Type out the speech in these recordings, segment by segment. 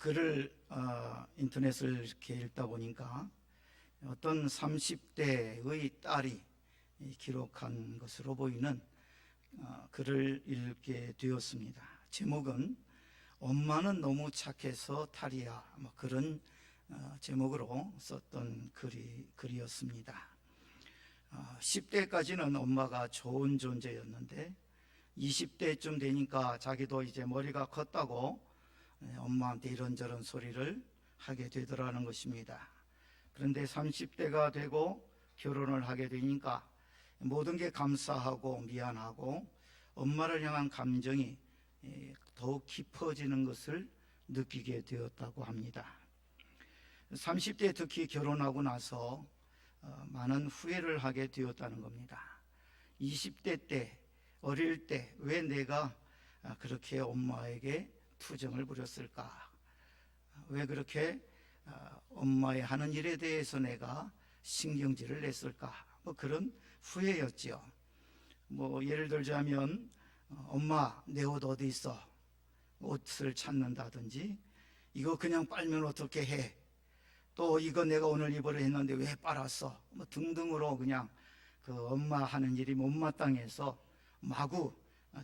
글을 인터넷을 이렇게 읽다 보니까 어떤 30대의 딸이 기록한 것으로 보이는 글을 읽게 되었습니다. 제목은 엄마는 너무 착해서 탈이야, 그런 제목으로 썼던 글이었습니다. 10대까지는 엄마가 좋은 존재였는데 20대쯤 되니까 자기도 이제 머리가 컸다고 엄마한테 이런저런 소리를 하게 되더라는 것입니다. 그런데 30대가 되고 결혼을 하게 되니까 모든 게 감사하고 미안하고 엄마를 향한 감정이 더욱 깊어지는 것을 느끼게 되었다고 합니다. 30대 특히 결혼하고 나서 많은 후회를 하게 되었다는 겁니다. 20대 때, 어릴 때 왜 내가 그렇게 엄마에게 투정을 부렸을까? 왜 그렇게 엄마의 하는 일에 대해서 내가 신경질을 냈을까? 그런 후회였지요. 예를 들자면 엄마, 내 옷 어디 있어? 옷을 찾는다든지, 이거 그냥 빨면 어떻게 해? 또 이거 내가 오늘 입으려 했는데 왜 빨았어? 등등으로 그냥 그 엄마 하는 일이 못마땅해서 마구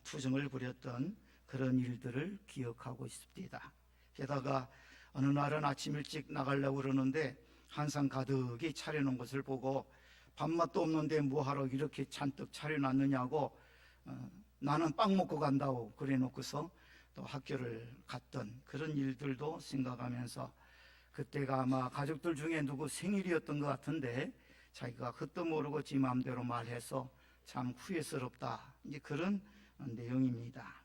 투정을 부렸던 그런 일들을 기억하고 있습니다. 게다가 어느 날은 아침 일찍 나가려고 그러는데 한상 가득히 차려놓은 것을 보고 밥맛도 없는데 뭐하러 이렇게 잔뜩 차려놨느냐고 나는 빵 먹고 간다고 그래 놓고서 또 학교를 갔던 그런 일들도 생각하면서 그때가 아마 가족들 중에 누구 생일이었던 것 같은데 자기가 그것도 모르고 지 마음대로 말해서 참 후회스럽다, 이제 그런 내용입니다.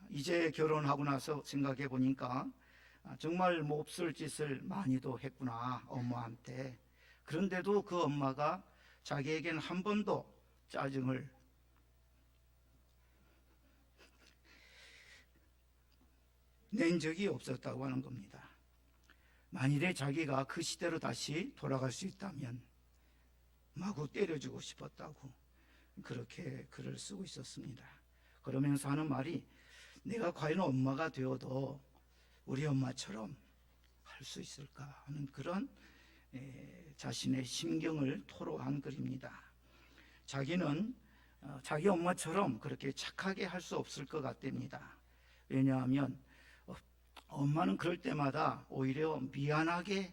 이제 결혼하고 나서 생각해 보니까 정말 몹쓸 짓을 많이도 했구나, 엄마한테. 그런데도 그 엄마가 자기에겐 한 번도 짜증을 낸 적이 없었다고 하는 겁니다. 만일에 자기가 그 시대로 다시 돌아갈 수 있다면 마구 때려주고 싶었다고 그렇게 글을 쓰고 있었습니다. 그러면서 하는 말이, 내가 과연 엄마가 되어도 우리 엄마처럼 할 수 있을까 하는 그런 자신의 심경을 토로한 글입니다. 자기는 자기 엄마처럼 그렇게 착하게 할 수 없을 것 같답니다. 왜냐하면 엄마는 그럴 때마다 오히려 미안하게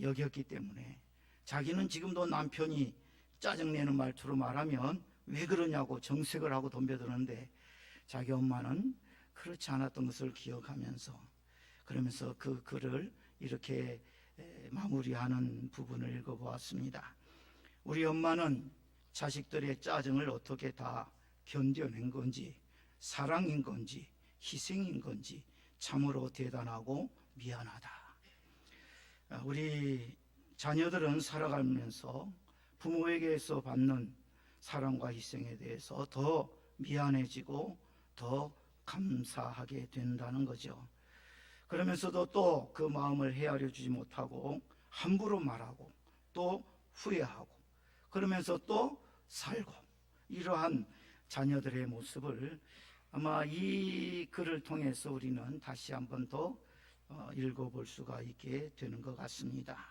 여겼기 때문에, 자기는 지금도 남편이 짜증내는 말투로 말하면 왜 그러냐고 정색을 하고 덤벼드는데 자기 엄마는 그렇지 않았던 것을 기억하면서, 그러면서 그 글을 이렇게 마무리하는 부분을 읽어보았습니다. 우리 엄마는 자식들의 짜증을 어떻게 다 견뎌낸 건지, 사랑인 건지 희생인 건지 참으로 대단하고 미안하다. 우리 자녀들은 살아가면서 부모에게서 받는 사랑과 희생에 대해서 더 미안해지고 더 감사하게 된다는 거죠. 그러면서도 또 그 마음을 헤아려 주지 못하고 함부로 말하고 또 후회하고 그러면서 또 살고, 이러한 자녀들의 모습을 아마 이 글을 통해서 우리는 다시 한 번 더 읽어볼 수가 있게 되는 것 같습니다.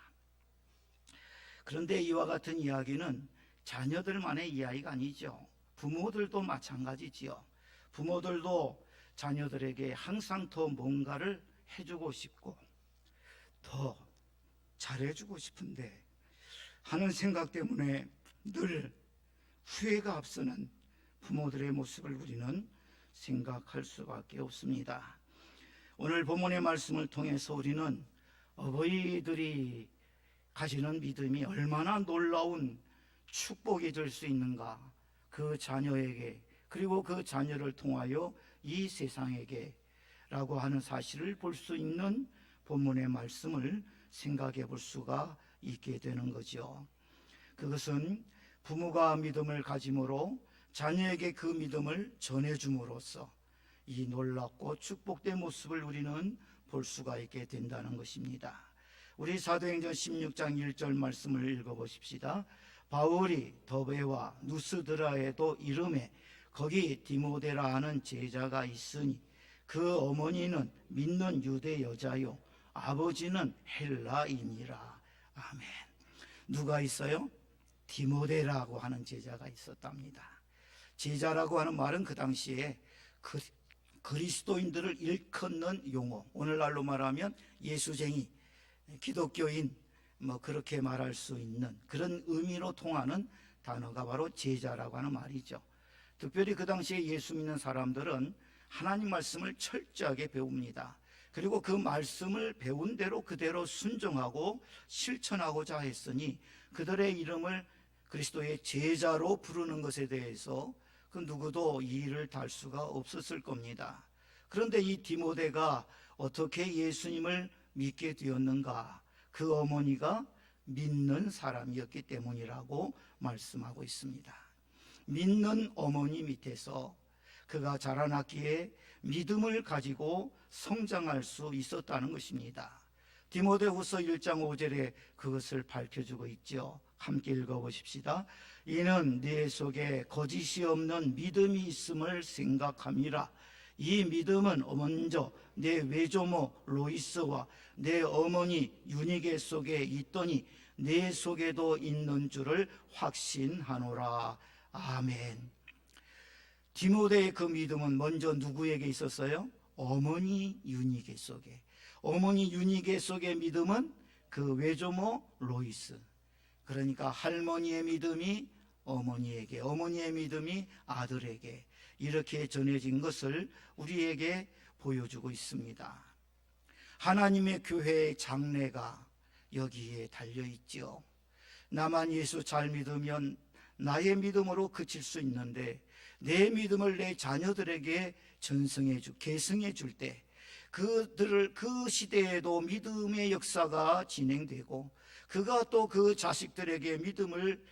그런데 이와 같은 이야기는 자녀들만의 이야기가 아니죠. 부모들도 마찬가지지요. 부모들도 자녀들에게 항상 더 뭔가를 해주고 싶고 더 잘해주고 싶은데 하는 생각 때문에 늘 후회가 앞서는 부모들의 모습을 우리는 생각할 수밖에 없습니다. 오늘 본문의 말씀을 통해서 우리는 어버이들이 가지는 믿음이 얼마나 놀라운 축복이 될 수 있는가, 그 자녀에게 그리고 그 자녀를 통하여 이 세상에게 라고 하는 사실을 볼 수 있는 본문의 말씀을 생각해 볼 수가 있게 되는 거죠. 그것은 부모가 믿음을 가짐으로 자녀에게 그 믿음을 전해줌으로써 이 놀랍고 축복된 모습을 우리는 볼 수가 있게 된다는 것입니다. 우리 사도행전 16장 1절 말씀을 읽어보십시다. 바울이 더베와 누스드라에도 이름에 거기 디모데라 하는 제자가 있으니 그 어머니는 믿는 유대 여자요 아버지는 헬라인이라. 아멘. 누가 있어요? 디모데라고 하는 제자가 있었답니다. 제자라고 하는 말은 그 당시에 그리스도인들을 일컫는 용어, 오늘날로 말하면 예수쟁이, 기독교인, 그렇게 말할 수 있는 그런 의미로 통하는 단어가 바로 제자라고 하는 말이죠. 특별히 그 당시에 예수 믿는 사람들은 하나님 말씀을 철저하게 배웁니다. 그리고 그 말씀을 배운 대로 그대로 순종하고 실천하고자 했으니 그들의 이름을 그리스도의 제자로 부르는 것에 대해서 그 누구도 이의를 달 수가 없었을 겁니다. 그런데 이 디모데가 어떻게 예수님을 믿게 되었는가? 그 어머니가 믿는 사람이었기 때문이라고 말씀하고 있습니다. 믿는 어머니 밑에서 그가 자라났기에 믿음을 가지고 성장할 수 있었다는 것입니다. 디모데후서 1장 5절에 그것을 밝혀주고 있죠. 함께 읽어보십시다. 이는 네 속에 거짓이 없는 믿음이 있음을 생각함이라. 이 믿음은 먼저 내 외조모 로이스와 내 어머니 유니게 속에 있더니 내 속에도 있는 줄을 확신하노라. 아멘. 디모데의 그 믿음은 먼저 누구에게 있었어요? 어머니 유니게 속에. 어머니 유니게 속의 믿음은 그 외조모 로이스, 그러니까 할머니의 믿음이 어머니에게, 어머니의 믿음이 아들에게 이렇게 전해진 것을 우리에게 보여주고 있습니다. 하나님의 교회의 장래가 여기에 달려있죠. 나만 예수 잘 믿으면 나의 믿음으로 그칠 수 있는데 내 믿음을 내 자녀들에게 계승해 줄 때 그들을 그 시대에도 믿음의 역사가 진행되고 그가 또 그 자식들에게 믿음을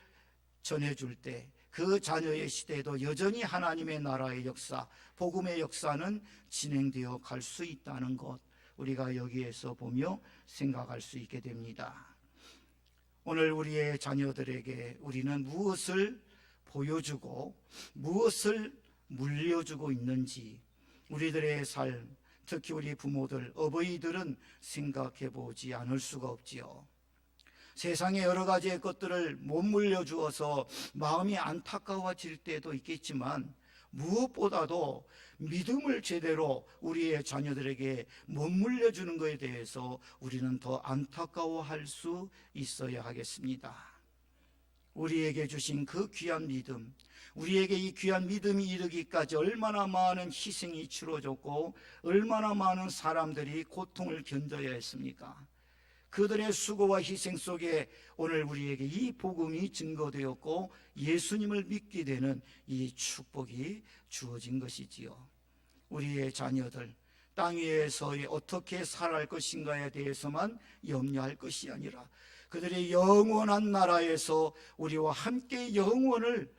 전해줄 때 그 자녀의 시대에도 여전히 하나님의 나라의 역사, 복음의 역사는 진행되어 갈 수 있다는 것, 우리가 여기에서 보며 생각할 수 있게 됩니다. 오늘 우리의 자녀들에게 우리는 무엇을 보여주고 무엇을 물려주고 있는지 우리들의 삶, 특히 우리 부모들, 어버이들은 생각해 보지 않을 수가 없지요. 세상의 여러 가지의 것들을 못 물려주어서 마음이 안타까워질 때도 있겠지만 무엇보다도 믿음을 제대로 우리의 자녀들에게 못 물려주는 것에 대해서 우리는 더 안타까워할 수 있어야 하겠습니다. 우리에게 주신 그 귀한 믿음, 우리에게 이 귀한 믿음이 이르기까지 얼마나 많은 희생이 치러졌고 얼마나 많은 사람들이 고통을 견뎌야 했습니까? 그들의 수고와 희생 속에 오늘 우리에게 이 복음이 증거되었고 예수님을 믿게 되는 이 축복이 주어진 것이지요. 우리의 자녀들 땅 위에서 어떻게 살아갈 것인가에 대해서만 염려할 것이 아니라 그들의 영원한 나라에서 우리와 함께 영원을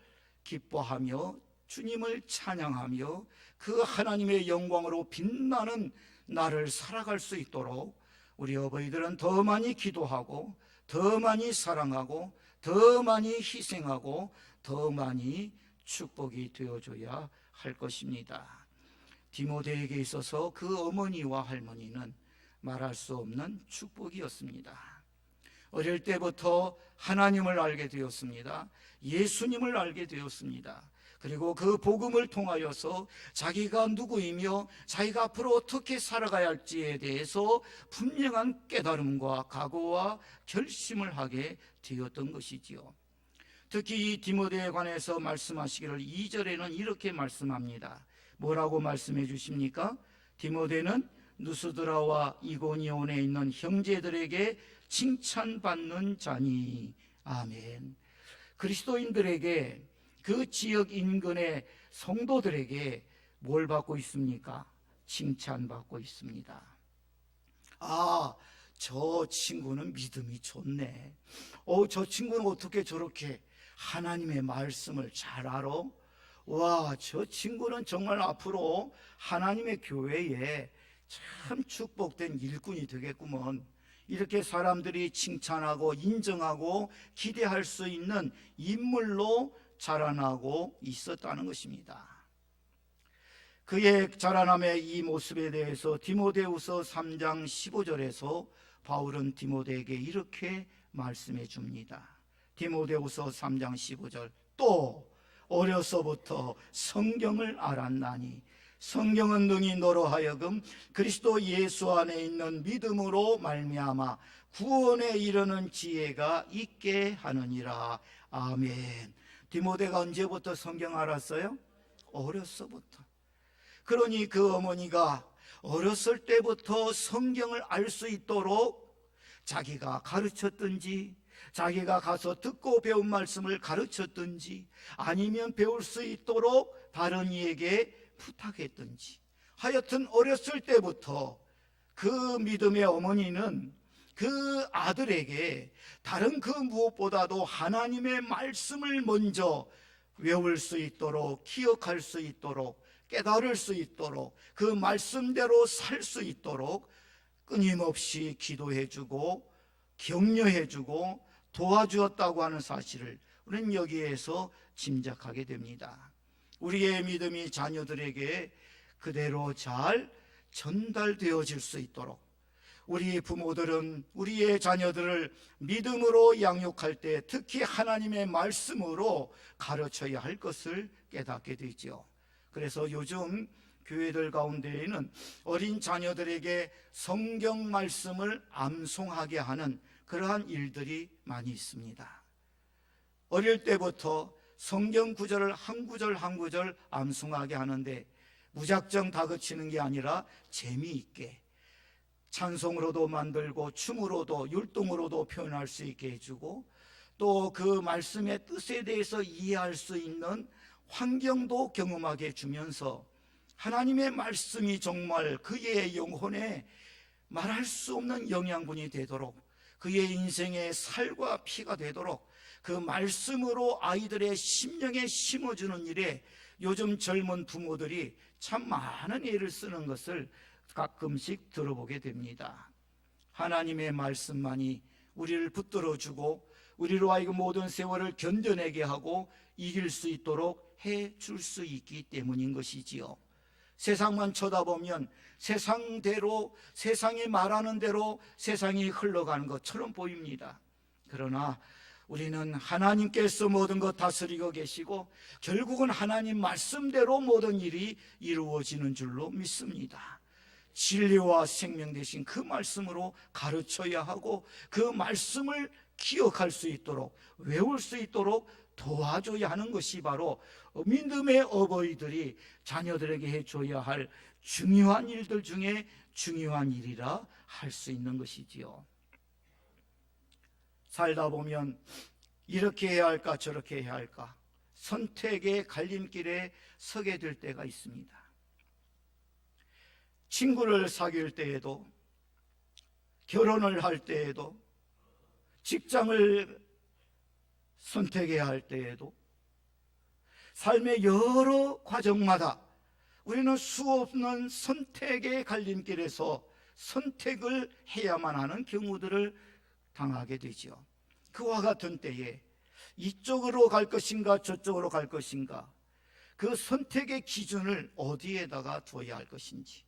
기뻐하며 주님을 찬양하며 그 하나님의 영광으로 빛나는 날을 살아갈 수 있도록 우리 어버이들은 더 많이 기도하고 더 많이 사랑하고 더 많이 희생하고 더 많이 축복이 되어줘야 할 것입니다. 디모데에게 있어서 그 어머니와 할머니는 말할 수 없는 축복이었습니다. 어릴 때부터 하나님을 알게 되었습니다. 예수님을 알게 되었습니다. 그리고 그 복음을 통하여서 자기가 누구이며 자기가 앞으로 어떻게 살아가야 할지에 대해서 분명한 깨달음과 각오와 결심을 하게 되었던 것이지요. 특히 이 디모데에 관해서 말씀하시기를 2절에는 이렇게 말씀합니다. 뭐라고 말씀해 주십니까? 디모데는 누스드라와 이고니온에 있는 형제들에게 칭찬받는 자니. 아멘. 그리스도인들에게 그 지역 인근의 성도들에게 뭘 받고 있습니까? 칭찬받고 있습니다. 아, 저 친구는 믿음이 좋네. 저 친구는 어떻게 저렇게 하나님의 말씀을 잘 알아? 와, 저 친구는 정말 앞으로 하나님의 교회에 참 축복된 일꾼이 되겠구먼. 이렇게 사람들이 칭찬하고 인정하고 기대할 수 있는 인물로 자라나고 있었다는 것입니다. 그의 자라남의 이 모습에 대해서 디모데후서 3장 15절에서 바울은 디모데에게 이렇게 말씀해 줍니다. 디모데후서 3장 15절, 또 어려서부터 성경을 알았나니 성경은 능히 너로 하여금 그리스도 예수 안에 있는 믿음으로 말미암아 구원에 이르는 지혜가 있게 하느니라. 아멘. 디모데가 언제부터 성경 알았어요? 어려서부터. 그러니 그 어머니가 어렸을 때부터 성경을 알 수 있도록 자기가 가르쳤든지, 자기가 가서 듣고 배운 말씀을 가르쳤든지, 아니면 배울 수 있도록 다른 이에게 부탁했든지, 하여튼 어렸을 때부터 그 믿음의 어머니는 그 아들에게 다른 그 무엇보다도 하나님의 말씀을 먼저 외울 수 있도록, 기억할 수 있도록, 깨달을 수 있도록, 그 말씀대로 살 수 있도록 끊임없이 기도해주고 격려해주고 도와주었다고 하는 사실을 우리는 여기에서 짐작하게 됩니다. 우리의 믿음이 자녀들에게 그대로 잘 전달되어질 수 있도록 우리 부모들은 우리의 자녀들을 믿음으로 양육할 때 특히 하나님의 말씀으로 가르쳐야 할 것을 깨닫게 되죠. 그래서 요즘 교회들 가운데에는 어린 자녀들에게 성경 말씀을 암송하게 하는 그러한 일들이 많이 있습니다. 어릴 때부터 성경 구절을 한 구절 한 구절 암송하게 하는데 무작정 다그치는 게 아니라 재미있게 찬송으로도 만들고 춤으로도 율동으로도 표현할 수 있게 해주고 또 그 말씀의 뜻에 대해서 이해할 수 있는 환경도 경험하게 해주면서 하나님의 말씀이 정말 그의 영혼에 말할 수 없는 영양분이 되도록 그의 인생의 살과 피가 되도록 그 말씀으로 아이들의 심령에 심어주는 일에 요즘 젊은 부모들이 참 많은 애를 쓰는 것을 가끔씩 들어보게 됩니다. 하나님의 말씀만이 우리를 붙들어주고 우리로 하여금 모든 세월을 견뎌내게 하고 이길 수 있도록 해줄 수 있기 때문인 것이지요. 세상만 쳐다보면 세상대로, 세상이 말하는 대로 세상이 흘러가는 것처럼 보입니다. 그러나 우리는 하나님께서 모든 것 다스리고 계시고 결국은 하나님 말씀대로 모든 일이 이루어지는 줄로 믿습니다. 진리와 생명 되신 그 말씀으로 가르쳐야 하고 그 말씀을 기억할 수 있도록 외울 수 있도록 도와줘야 하는 것이 바로 믿음의 어버이들이 자녀들에게 해줘야 할 중요한 일들 중에 중요한 일이라 할 수 있는 것이지요. 살다 보면 이렇게 해야 할까 저렇게 해야 할까 선택의 갈림길에 서게 될 때가 있습니다. 친구를 사귈 때에도 결혼을 할 때에도 직장을 선택해야 할 때에도 삶의 여러 과정마다 우리는 수없는 선택의 갈림길에서 선택을 해야만 하는 경우들을 당하게 되죠. 그와 같은 때에 이쪽으로 갈 것인가 저쪽으로 갈 것인가 그 선택의 기준을 어디에다가 두어야 할 것인지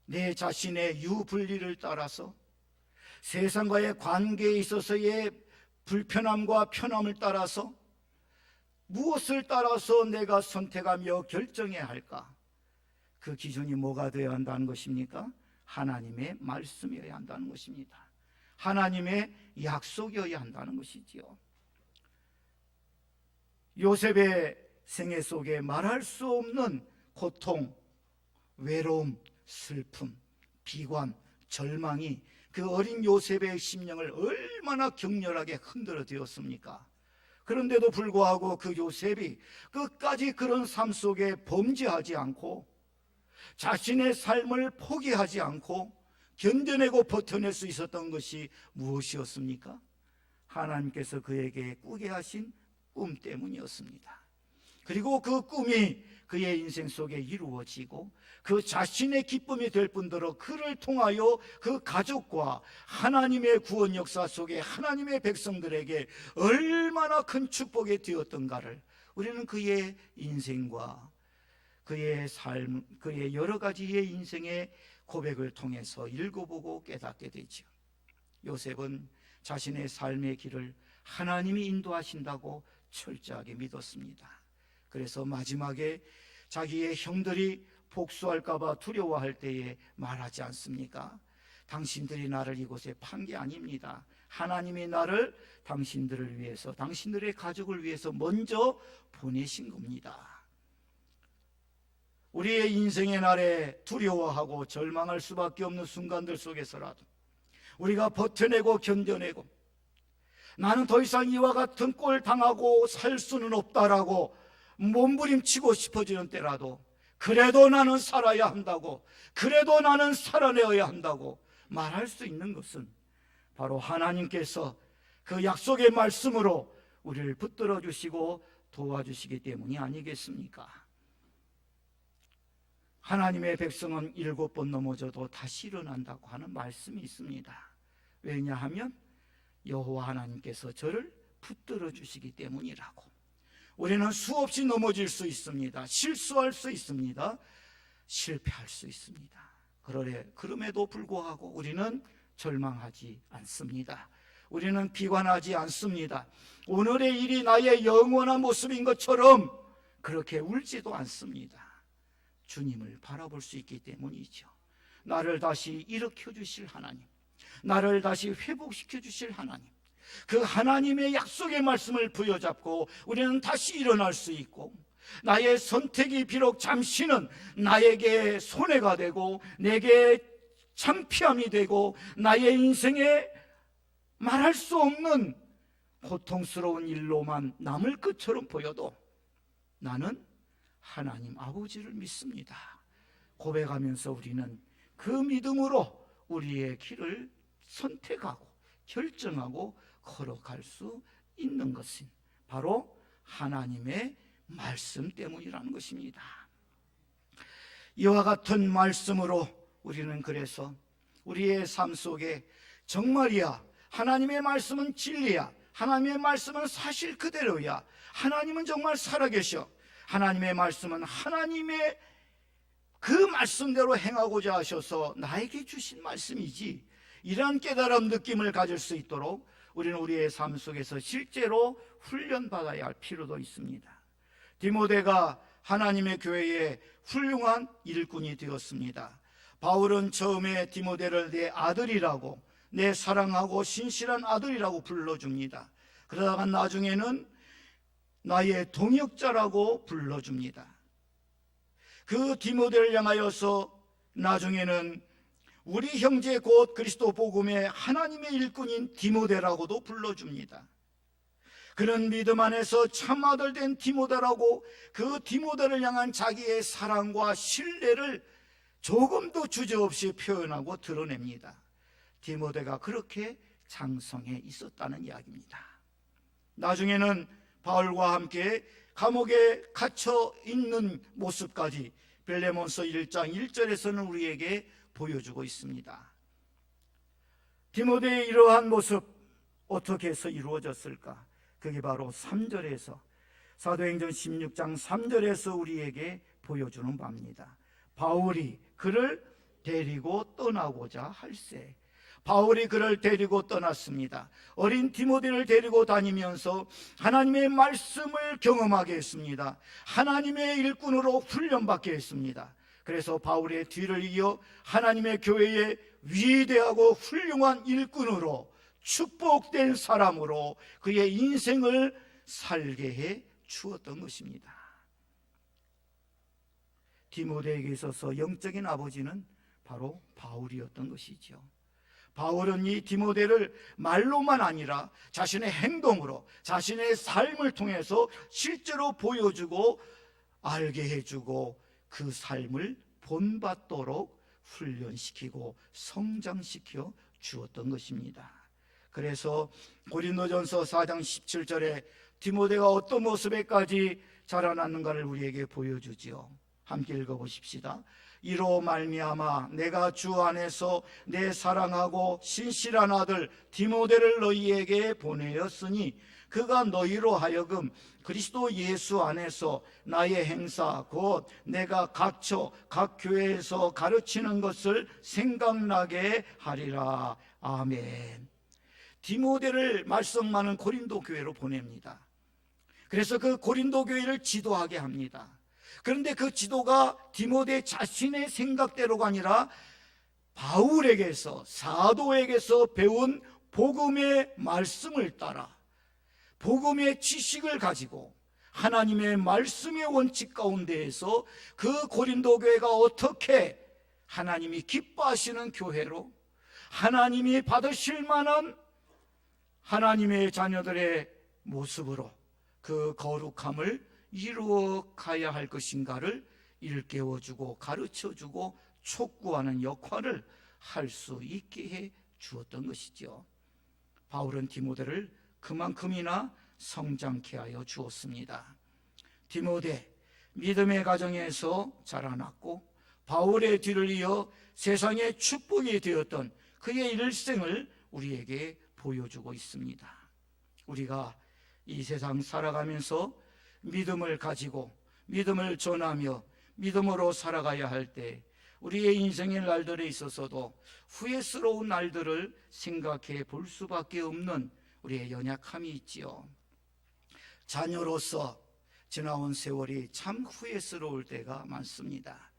내 자신의 유불리를 따라서 세상과의 관계에 있어서의 불편함과 편함을 따라서 무엇을 따라서 내가 선택하며 결정해야 할까? 그 기준이 뭐가 되어야 한다는 것입니까? 하나님의 말씀이어야 한다는 것입니다. 하나님의 약속이어야 한다는 것이지요. 요셉의 생애 속에 말할 수 없는 고통, 외로움, 슬픔, 비관, 절망이 그 어린 요셉의 심령을 얼마나 격렬하게 흔들어 되었습니까? 그런데도 불구하고 그 요셉이 끝까지 그런 삶 속에 범죄하지 않고 자신의 삶을 포기하지 않고 견뎌내고 버텨낼 수 있었던 것이 무엇이었습니까? 하나님께서 그에게 꾸게 하신 꿈 때문이었습니다. 그리고 그 꿈이 그의 인생 속에 이루어지고 그 자신의 기쁨이 될 뿐더러 그를 통하여 그 가족과 하나님의 구원 역사 속에 하나님의 백성들에게 얼마나 큰 축복이 되었던가를 우리는 그의 인생과 그의 삶, 그의 여러 가지의 인생의 고백을 통해서 읽어보고 깨닫게 되죠. 요셉은 자신의 삶의 길을 하나님이 인도하신다고 철저하게 믿었습니다. 그래서 마지막에 자기의 형들이 복수할까 봐 두려워할 때에 말하지 않습니까? 당신들이 나를 이곳에 판 게 아닙니다. 하나님이 나를 당신들을 위해서, 당신들의 가족을 위해서 먼저 보내신 겁니다. 우리의 인생의 날에 두려워하고 절망할 수밖에 없는 순간들 속에서라도 우리가 버텨내고 견뎌내고, 나는 더 이상 이와 같은 꼴 당하고 살 수는 없다라고 몸부림치고 싶어지는 때라도, 그래도 나는 살아야 한다고, 그래도 나는 살아내어야 한다고 말할 수 있는 것은 바로 하나님께서 그 약속의 말씀으로 우리를 붙들어 주시고 도와주시기 때문이 아니겠습니까? 하나님의 백성은 7번 넘어져도 다시 일어난다고 하는 말씀이 있습니다. 왜냐하면 여호와 하나님께서 저를 붙들어 주시기 때문이라고. 우리는 수없이 넘어질 수 있습니다. 실수할 수 있습니다. 실패할 수 있습니다. 그럼에도 불구하고 우리는 절망하지 않습니다. 우리는 비관하지 않습니다. 오늘의 일이 나의 영원한 모습인 것처럼 그렇게 울지도 않습니다. 주님을 바라볼 수 있기 때문이죠. 나를 다시 일으켜 주실 하나님, 나를 다시 회복시켜 주실 하나님, 그 하나님의 약속의 말씀을 부여잡고 우리는 다시 일어날 수 있고, 나의 선택이 비록 잠시는 나에게 손해가 되고 내게 창피함이 되고 나의 인생에 말할 수 없는 고통스러운 일로만 남을 것처럼 보여도 나는 하나님 아버지를 믿습니다. 고백하면서 우리는 그 믿음으로 우리의 길을 선택하고 결정하고 걸어갈 수 있는 것은 바로 하나님의 말씀 때문이라는 것입니다. 이와 같은 말씀으로 우리는 그래서 우리의 삶 속에 정말이야, 하나님의 말씀은 진리야, 하나님의 말씀은 사실 그대로야, 하나님은 정말 살아계셔, 하나님의 말씀은 하나님의 그 말씀대로 행하고자 하셔서 나에게 주신 말씀이지, 이러한 깨달음 느낌을 가질 수 있도록 우리는 우리의 삶 속에서 실제로 훈련받아야 할 필요도 있습니다. 디모데가 하나님의 교회의 훌륭한 일꾼이 되었습니다. 바울은 처음에 디모데를 내 아들이라고, 내 사랑하고 신실한 아들이라고 불러줍니다. 그러다가 나중에는 나의 동역자라고 불러줍니다. 그 디모데를 향하여서 나중에는 우리 형제 곧 그리스도 복음의 하나님의 일꾼인 디모데라고도 불러줍니다. 그는 믿음 안에서 참 아들 된 디모데라고 그 디모데를 향한 자기의 사랑과 신뢰를 조금도 주저없이 표현하고 드러냅니다. 디모데가 그렇게 장성해 있었다는 이야기입니다. 나중에는 바울과 함께 감옥에 갇혀 있는 모습까지 빌레몬서 1장 1절에서는 우리에게 보여주고 있습니다. 디모데의 이러한 모습 어떻게 해서 이루어졌을까? 그게 바로 3절에서, 사도행전 16장 3절에서 우리에게 보여주는 바입니다. 바울이 그를 데리고 떠나고자 할세. 바울이 그를 데리고 떠났습니다. 어린 디모데를 데리고 다니면서 하나님의 말씀을 경험하게 했습니다. 하나님의 일꾼으로 훈련받게 했습니다. 그래서 바울의 뒤를 이어 하나님의 교회의 위대하고 훌륭한 일꾼으로, 축복된 사람으로 그의 인생을 살게 해 주었던 것입니다. 디모데에게 있어서 영적인 아버지는 바로 바울이었던 것이죠. 바울은 이 디모데를 말로만 아니라 자신의 행동으로, 자신의 삶을 통해서 실제로 보여주고 알게 해주고 그 삶을 본받도록 훈련시키고 성장시켜 주었던 것입니다. 그래서 고린도전서 4장 17절에 디모데가 어떤 모습에까지 자라났는가를 우리에게 보여주지요. 함께 읽어보십시다. 이로 말미암아 내가 주 안에서 내 사랑하고 신실한 아들 디모데를 너희에게 보내었으니 그가 너희로 하여금 그리스도 예수 안에서 나의 행사 곧 내가 갇혀 각 교회에서 가르치는 것을 생각나게 하리라. 아멘. 디모데를 말씀 많은 고린도 교회로 보냅니다. 그래서 그 고린도 교회를 지도하게 합니다. 그런데 그 지도가 디모데 자신의 생각대로가 아니라 바울에게서, 사도에게서 배운 복음의 말씀을 따라 복음의 지식을 가지고 하나님의 말씀의 원칙 가운데에서 그 고린도 교회가 어떻게 하나님이 기뻐하시는 교회로, 하나님이 받으실 만한 하나님의 자녀들의 모습으로 그 거룩함을 이루어 가야 할 것인가를 일깨워주고 가르쳐주고 촉구하는 역할을 할 수 있게 해 주었던 것이죠. 바울은 디모데를 그만큼이나 성장케 하여 주었습니다. 디모데, 믿음의 가정에서 자라났고 바울의 뒤를 이어 세상의 축복이 되었던 그의 일생을 우리에게 보여주고 있습니다. 우리가 이 세상 살아가면서 믿음을 가지고 믿음을 전하며 믿음으로 살아가야 할 때 우리의 인생의 날들에 있어서도 후회스러운 날들을 생각해 볼 수밖에 없는 우리의 연약함이 있지요. 자녀로서 지나온 세월이 참 후회스러울 때가 많습니다.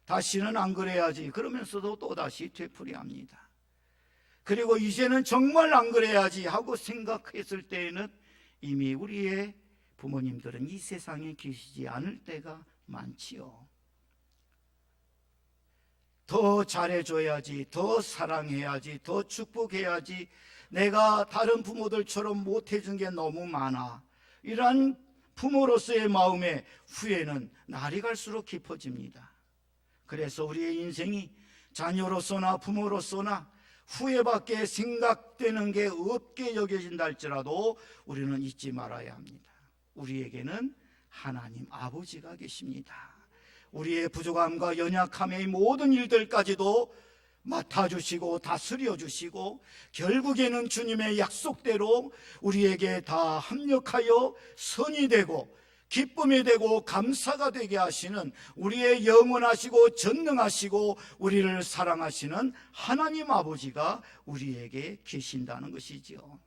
다시는 안 그래야지 그러면서도 또다시 되풀이합니다. 그리고 이제는 정말 안 그래야지 하고 생각했을 때에는 이미 우리의 부모님들은 이 세상에 계시지 않을 때가 많지요. 더 잘해줘야지, 더 사랑해야지, 더 축복해야지, 내가 다른 부모들처럼 못해준 게 너무 많아. 이러한 부모로서의 마음의 후회는 날이 갈수록 깊어집니다. 그래서 우리의 인생이 자녀로서나 부모로서나 후회밖에 생각되는 게 없게 여겨진다 할지라도 우리는 잊지 말아야 합니다. 우리에게는 하나님 아버지가 계십니다. 우리의 부족함과 연약함의 모든 일들까지도 맡아주시고 다스려 주시고 결국에는 주님의 약속대로 우리에게 다 합력하여 선이 되고 기쁨이 되고 감사가 되게 하시는 우리의 영원하시고 전능하시고 우리를 사랑하시는 하나님 아버지가 우리에게 계신다는 것이지요.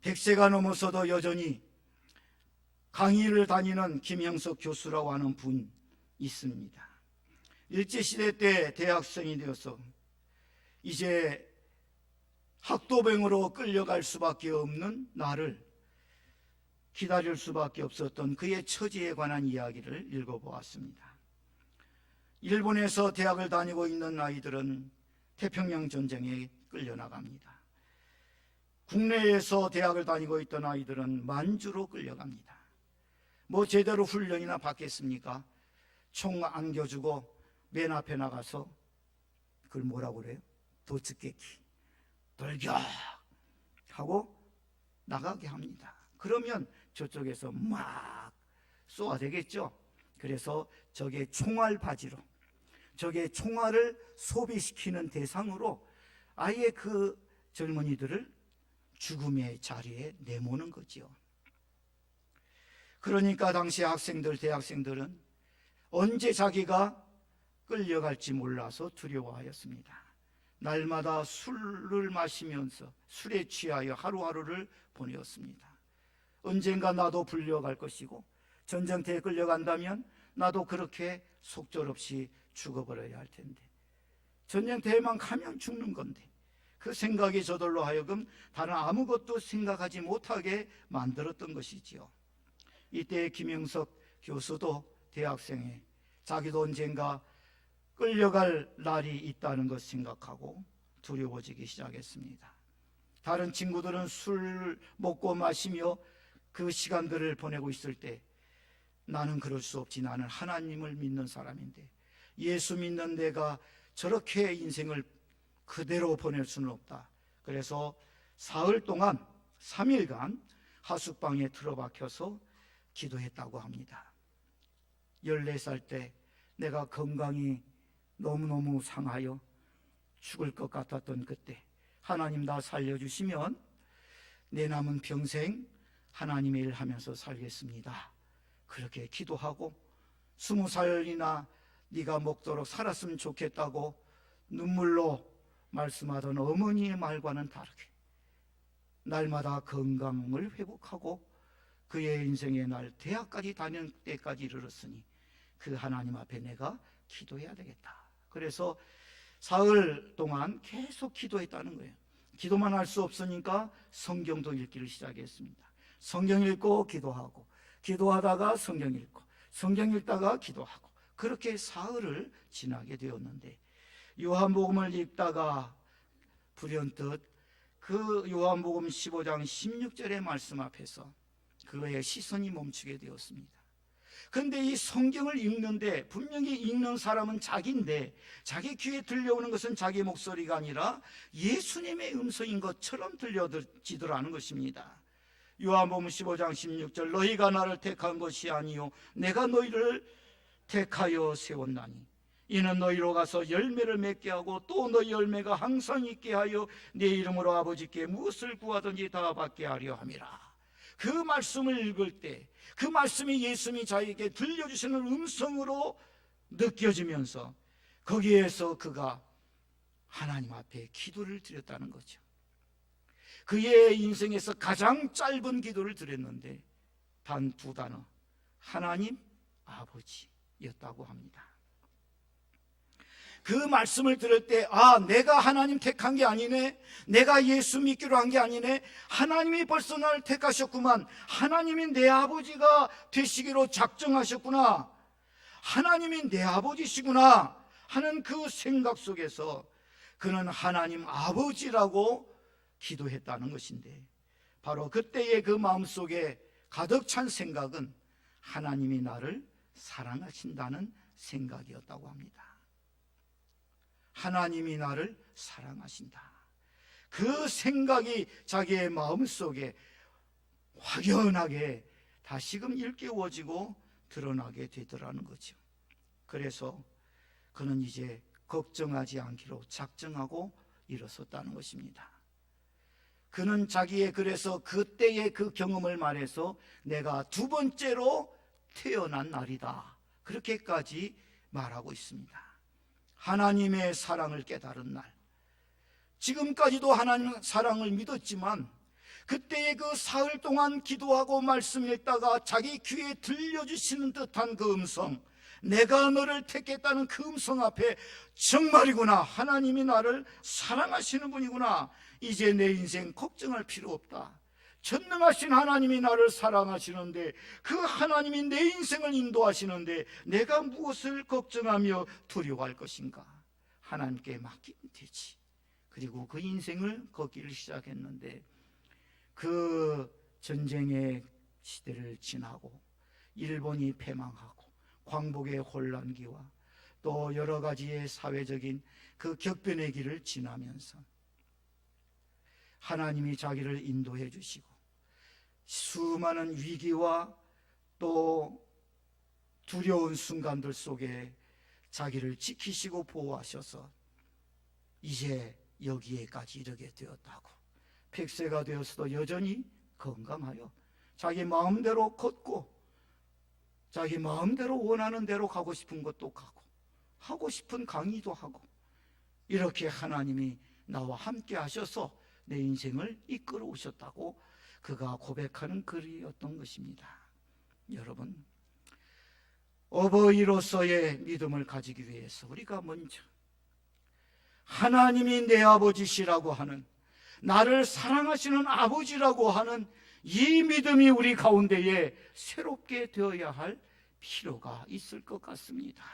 100세가 넘어서도 여전히 강의를 다니는 김형석 교수라고 하는 분 있습니다. 일제시대 때 대학생이 되어서 이제 학도병으로 끌려갈 수밖에 없는 나를 기다릴 수밖에 없었던 그의 처지에 관한 이야기를 읽어보았습니다. 일본에서 대학을 다니고 있는 아이들은 태평양 전쟁에 끌려나갑니다. 국내에서 대학을 다니고 있던 아이들은 만주로 끌려갑니다. 뭐 제대로 훈련이나 받겠습니까? 총 안겨주고 맨 앞에 나가서 그걸 뭐라고 그래요? 도츠깨키 돌격 하고 나가게 합니다. 그러면 저쪽에서 막 쏘아대겠죠. 그래서 저게 총알 바지로, 저게 총알을 소비시키는 대상으로 아예 그 젊은이들을 죽음의 자리에 내모는 거지요. 그러니까 당시 학생들, 대학생들은 언제 자기가 끌려갈지 몰라서 두려워하였습니다. 날마다 술을 마시면서 술에 취하여 하루하루를 보내었습니다. 언젠가 나도 불려갈 것이고 전쟁터에 끌려간다면 나도 그렇게 속절없이 죽어버려야 할 텐데, 전쟁터에만 가면 죽는 건데, 그 생각이 저들로 하여금 다른 아무것도 생각하지 못하게 만들었던 것이지요. 이때 김영석 교수도 대학생에 자기도 언젠가 끌려갈 날이 있다는 것 생각하고 두려워지기 시작했습니다. 다른 친구들은 술 먹고 마시며 그 시간들을 보내고 있을 때 나는 그럴 수 없지. 나는 하나님을 믿는 사람인데 예수 믿는 내가 저렇게 인생을 그대로 보낼 수는 없다. 그래서 사흘 동안 3일간 하숙방에 틀어박혀서 기도했다고 합니다. 14살 때 내가 건강이 너무너무 상하여 죽을 것 같았던 그때 하나님 나 살려주시면 내 남은 평생 하나님의 일 하면서 살겠습니다. 그렇게 기도하고 20살이나 네가 먹도록 살았으면 좋겠다고 눈물로 말씀하던 어머니의 말과는 다르게 날마다 건강을 회복하고 그의 인생의 날 대학까지 다닐 때까지 이르렀으니 그 하나님 앞에 내가 기도해야 되겠다. 그래서 사흘 동안 계속 기도했다는 거예요. 기도만 할 수 없으니까 성경도 읽기를 시작했습니다. 성경 읽고 기도하고, 기도하다가 성경 읽고, 성경 읽다가 기도하고, 그렇게 사흘을 지나게 되었는데 요한복음을 읽다가 불현듯 그 요한복음 15장 16절의 말씀 앞에서 그의 시선이 멈추게 되었습니다. 그런데 이 성경을 읽는데 분명히 읽는 사람은 자기인데 자기 귀에 들려오는 것은 자기 목소리가 아니라 예수님의 음성인 것처럼 들려지더라는 것입니다. 요한복음 15장 16절 너희가 나를 택한 것이 아니요 내가 너희를 택하여 세웠나니 이는 너희로 가서 열매를 맺게 하고 또 너희 열매가 항상 있게 하여 내 이름으로 아버지께 무엇을 구하든지 다 받게 하려 함이라. 그 말씀을 읽을 때 그 말씀이 예수님이 자기에게 들려주시는 음성으로 느껴지면서 거기에서 그가 하나님 앞에 기도를 드렸다는 거죠. 그의 인생에서 가장 짧은 기도를 드렸는데 단 2단어 하나님 아버지였다고 합니다. 그 말씀을 들을 때 내가 하나님 택한 게 아니네, 내가 예수 믿기로 한 게 아니네, 하나님이 벌써 나를 택하셨구만, 하나님이 내 아버지가 되시기로 작정하셨구나, 하나님이 내 아버지시구나 하는 그 생각 속에서 그는 하나님 아버지라고 기도했다는 것인데 바로 그때의 그 마음속에 가득 찬 생각은 하나님이 나를 사랑하신다는 생각이었다고 합니다. 하나님이 나를 사랑하신다. 그 생각이 자기의 마음속에 확연하게 다시금 일깨워지고 드러나게 되더라는 거죠. 그래서 그는 이제 걱정하지 않기로 작정하고 일어섰다는 것입니다. 그는 자기의 그래서 그때의 그 경험을 말해서 내가 2번째로 태어난 날이다 그렇게까지 말하고 있습니다. 하나님의 사랑을 깨달은 날, 지금까지도 하나님의 사랑을 믿었지만 그때의 그 사흘 동안 기도하고 말씀 읽다가 자기 귀에 들려주시는 듯한 그 음성, 내가 너를 택했다는 그 음성 앞에 정말이구나, 하나님이 나를 사랑하시는 분이구나, 이제 내 인생 걱정할 필요 없다, 전능하신 하나님이 나를 사랑하시는데 그 하나님이 내 인생을 인도하시는데 내가 무엇을 걱정하며 두려워할 것인가, 하나님께 맡기면 되지. 그리고 그 인생을 걷기를 시작했는데 그 전쟁의 시대를 지나고 일본이 패망하고 광복의 혼란기와 또 여러 가지의 사회적인 그 격변의 길을 지나면서 하나님이 자기를 인도해 주시고 수많은 위기와 또 두려운 순간들 속에 자기를 지키시고 보호하셔서 이제 여기에까지 이르게 되었다고, 100세가 되었어도 여전히 건강하여 자기 마음대로 걷고 자기 마음대로 원하는 대로 가고 싶은 것도 가고 하고 싶은 강의도 하고, 이렇게 하나님이 나와 함께 하셔서 내 인생을 이끌어 오셨다고 그가 고백하는 글이었던 것입니다. 여러분, 어버이로서의 믿음을 가지기 위해서 우리가 먼저 하나님이 내 아버지시라고 하는, 나를 사랑하시는 아버지라고 하는 이 믿음이 우리 가운데에 새롭게 되어야 할 필요가 있을 것 같습니다.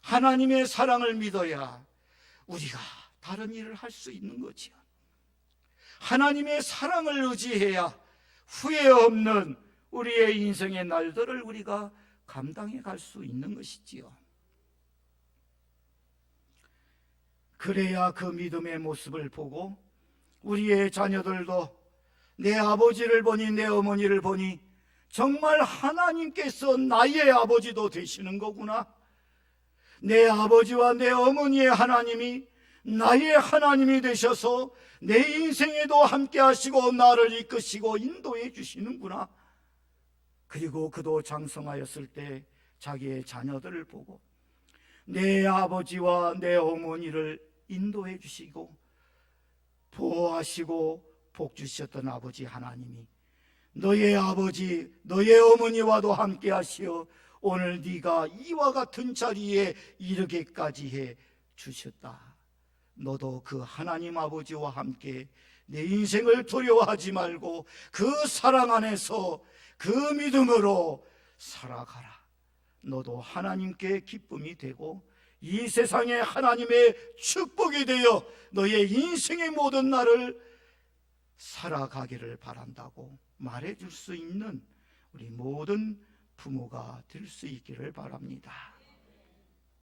하나님의 사랑을 믿어야 우리가 다른 일을 할 수 있는 거지요. 하나님의 사랑을 의지해야 후회 없는 우리의 인생의 날들을 우리가 감당해 갈 수 있는 것이지요. 그래야 그 믿음의 모습을 보고 우리의 자녀들도 내 아버지를 보니 내 어머니를 보니 정말 하나님께서 나의 아버지도 되시는 거구나, 내 아버지와 내 어머니의 하나님이 나의 하나님이 되셔서 내 인생에도 함께 하시고 나를 이끄시고 인도해 주시는구나. 그리고 그도 장성하였을 때 자기의 자녀들을 보고 내 아버지와 내 어머니를 인도해 주시고 보호하시고 복 주셨던 아버지 하나님이 너의 아버지 너의 어머니와도 함께 하시어 오늘 네가 이와 같은 자리에 이르게까지 해 주셨다. 너도 그 하나님 아버지와 함께 내 인생을 두려워하지 말고 그 사랑 안에서 그 믿음으로 살아가라. 너도 하나님께 기쁨이 되고 이 세상에 하나님의 축복이 되어 너의 인생의 모든 날을 살아가기를 바란다고 말해줄 수 있는 우리 모든 부모가 될 수 있기를 바랍니다.